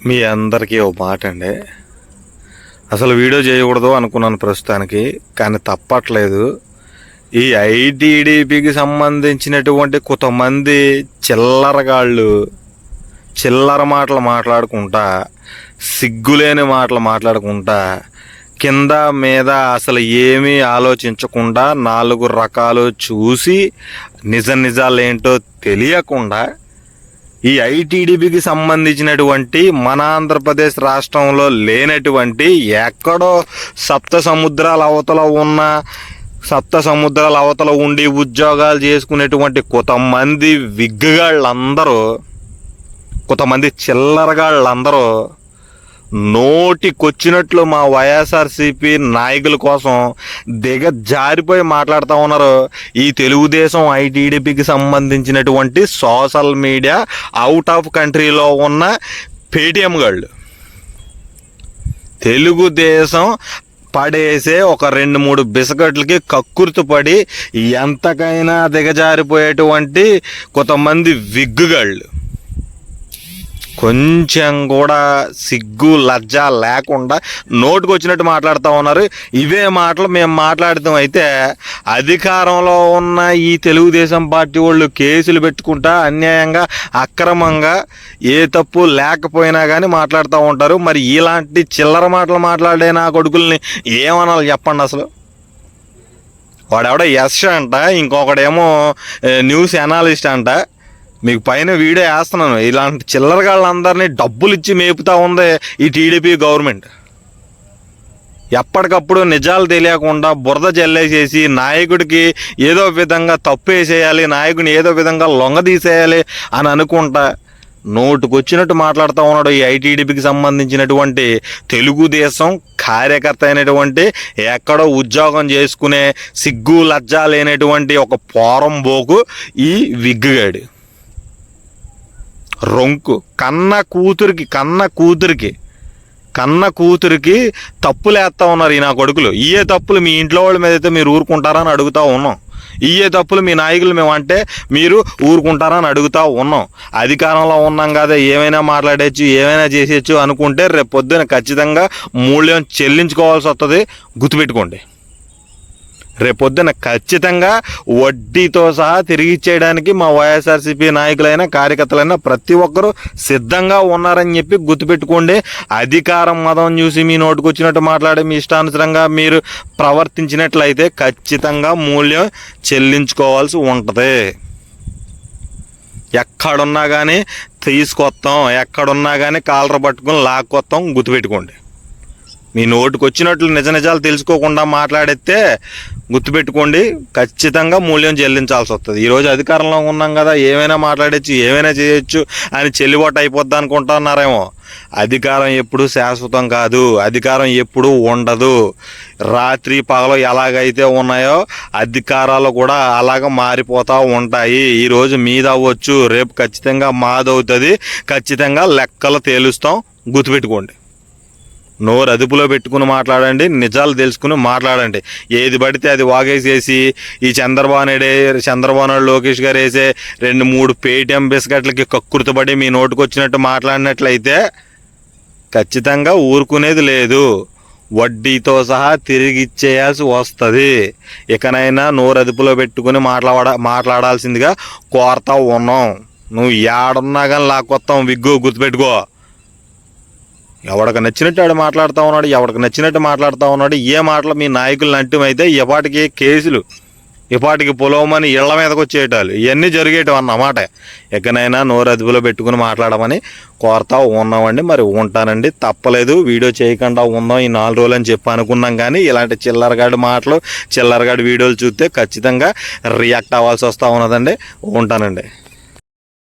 మీ అందరికీ ఓ మాట అండి. అసలు వీడియో చేయకూడదు అనుకున్నాను ప్రస్తుతానికి, కానీ తప్పట్లేదు. ఈ ఐటీడీపీకి సంబంధించినటువంటి కొంతమంది చిల్లరగాళ్ళు చిల్లర మాటలు మాట్లాడుకుంటా, సిగ్గులేని మాటలు మాట్లాడుకుంటా, కింద మీద అసలు ఏమీ ఆలోచించకుండా 4 రకాలు చూసి నిజాలేంటో తెలియకుండా ఈ ఐటీడీపీకి సంబంధించినటువంటి మన ఆంధ్రప్రదేశ్ రాష్ట్రంలో లేనటువంటి ఎక్కడో సప్త సముద్రాల అవతల ఉండి ఉద్యోగాలు చేసుకునేటువంటి కొంతమంది విగ్గుగాళ్ళందరూ, కొంతమంది చిల్లరగాళ్ళందరూ నోటికొచ్చినట్లు మా వైఎస్ఆర్సీపీ నాయకుల కోసం జారిపోయి మాట్లాడుతూ ఉన్నారు. ఈ తెలుగుదేశం ఐటీడీపీకి సంబంధించినటువంటి సోషల్ మీడియా అవుట్ ఆఫ్ కంట్రీలో ఉన్న పేటీఎం గాళ్ళు తెలుగుదేశం పడేసే ఒక 2-3 బిస్కెట్లకి కక్కుర్తి పడి ఎంతకైనా దిగజారిపోయేటువంటి కొంతమంది విగ్గుగాళ్ళు కొంచెం కూడా సిగ్గు లజ్జ లేకుండా నోటుకు వచ్చినట్టు మాట్లాడుతూ ఉన్నారు. ఇవే మాటలు మేము మాట్లాడతాం. అయితే అధికారంలో ఉన్న ఈ తెలుగుదేశం పార్టీ వాళ్ళు కేసులు పెట్టుకుంటా అన్యాయంగా అక్రమంగా ఏ తప్పు లేకపోయినా కానీ మాట్లాడుతూ ఉంటారు. మరి ఇలాంటి చిల్లర మాటలు మాట్లాడే నా కొడుకుల్ని ఏమనాలి చెప్పండి. అసలు వాడెవడో యశ్ అంట, ఇంకొకడేమో న్యూస్ అనాలిస్ట్ అంట. మీకు పైన వీడియో వేస్తున్నాను. ఇలాంటి చిల్లరగాళ్ళందరినీ డబ్బులు ఇచ్చి మేపుతా ఉంది ఈ టీడీపీ గవర్నమెంట్. ఎప్పటికప్పుడు నిజాలు తెలియకుండా బురద జల్లేసేసి నాయకుడికి ఏదో విధంగా తప్పు వేసేయాలి, నాయకుడిని ఏదో విధంగా లొంగదీసేయాలి అని అనుకుంటా నోటుకొచ్చినట్టు మాట్లాడుతూ ఉన్నాడు ఈ ఐటీడీపీకి సంబంధించినటువంటి తెలుగుదేశం కార్యకర్త అయినటువంటి, ఎక్కడో ఉద్యోగం చేసుకునే సిగ్గు లజ్జ లేనటువంటి ఒక పోరంబోకు ఈ విగ్గుగాడు. రొంకు కన్న కూతురికి తప్పులు వేస్తూ ఉన్నారు ఈ నా కొడుకులు. ఇయే తప్పులు మీ ఇంట్లో వాళ్ళ మీద అయితే మీరు ఊరుకుంటారా అని అడుగుతూ ఉన్నాం. ఇయే తప్పులు మీ నాయకులు మేము అంటే మీరు ఊరుకుంటారా అని అడుగుతూ ఉన్నాం. అధికారంలో ఉన్నాం కదా, ఏమైనా మాట్లాడచ్చు, ఏమైనా చేసేయచ్చు అనుకుంటే రేపు పొద్దున ఖచ్చితంగా మూల్యం చెల్లించుకోవాల్సి వస్తుంది. గుర్తుపెట్టుకోండి. రేపొద్దున ఖచ్చితంగా వడ్డీతో సహా తిరిగి ఇచ్చేయడానికి మా వైఎస్ఆర్సీపీ నాయకులైనా కార్యకర్తలైనా ప్రతి ఒక్కరూ సిద్ధంగా ఉన్నారని చెప్పి గుర్తుపెట్టుకోండి. అధికారం మదం చూసి మీ నోటుకొచ్చినట్టు మాట్లాడి మీ ఇష్టానుసారంగా మీరు ప్రవర్తించినట్లయితే ఖచ్చితంగా మూల్యం చెల్లించుకోవాల్సి ఉంటుంది. ఎక్కడున్నా కానీ తీసుకొస్తాం, ఎక్కడున్నా కానీ కాలర పట్టుకుని లాక్కొస్తాం. గుర్తుపెట్టుకోండి. మీ నోటుకు వచ్చినట్లు నిజాలు తెలుసుకోకుండా మాట్లాడితే గుర్తుపెట్టుకోండి, ఖచ్చితంగా మూల్యం చెల్లించాల్సి వస్తుంది. ఈరోజు అధికారంలో ఉన్నాం కదా, ఏమైనా మాట్లాడచ్చు, ఏమైనా చేయొచ్చు అని చెల్లిబాటు అయిపోద్ది అనుకుంటున్నారేమో. అధికారం ఎప్పుడు శాశ్వతం కాదు, అధికారం ఎప్పుడు ఉండదు. రాత్రి పగలు ఎలాగైతే ఉన్నాయో అధికారాలు కూడా అలాగ మారిపోతూ ఉంటాయి. ఈరోజు మీద అవ్వచ్చు, రేపు ఖచ్చితంగా మాదవుతుంది. ఖచ్చితంగా లెక్కలు తేలుస్తాం. గుర్తుపెట్టుకోండి. నోరు అదుపులో పెట్టుకుని మాట్లాడండి, నిజాలు తెలుసుకుని మాట్లాడండి. ఏది పడితే అది వాగేసేసి ఈ చంద్రబాబు నాయుడు లోకేష్ గారు వేసే 2-3 పేటీఎం బిస్కెట్లకి కక్కుర్తిపడి మీ నోటుకు వచ్చినట్టు మాట్లాడినట్లయితే ఖచ్చితంగా ఊరుకునేది లేదు. వడ్డీతో సహా తిరిగి ఇచ్చేయాల్సి వస్తుంది. ఇకనైనా నోరు అదుపులో పెట్టుకుని మాట్లాడాల్సిందిగా కోరుతా ఉన్నాం. నువ్వు ఏడున్నా కానీ లాక్కొస్తాం విగ్గు. గుర్తుపెట్టుకో. ఎవడికి నచ్చినట్టు ఆడు మాట్లాడుతూ ఉన్నాడు. ఏ మాటలు మీ నాయకులు అంటమైతే ఎపాటికి కేసులు, ఎపాటికి పొలవమని ఇళ్ల మీదకి వచ్చేయటాలు ఇవన్నీ జరిగేటం అన్నమాట. ఎక్కడైనా నోరు అదుపులో పెట్టుకుని మాట్లాడమని కోరుతా ఉన్నామండి. మరి ఉంటానండి, తప్పలేదు. వీడియో చేయకుండా ఉందాం ఈ 4 రోజులు అని చెప్పి అనుకున్నాం. కానీ ఇలాంటి చిల్లరగాడి వీడియోలు చూస్తే ఖచ్చితంగా రియాక్ట్ అవ్వాల్సి వస్తూ ఉన్నదండి. ఉంటానండి.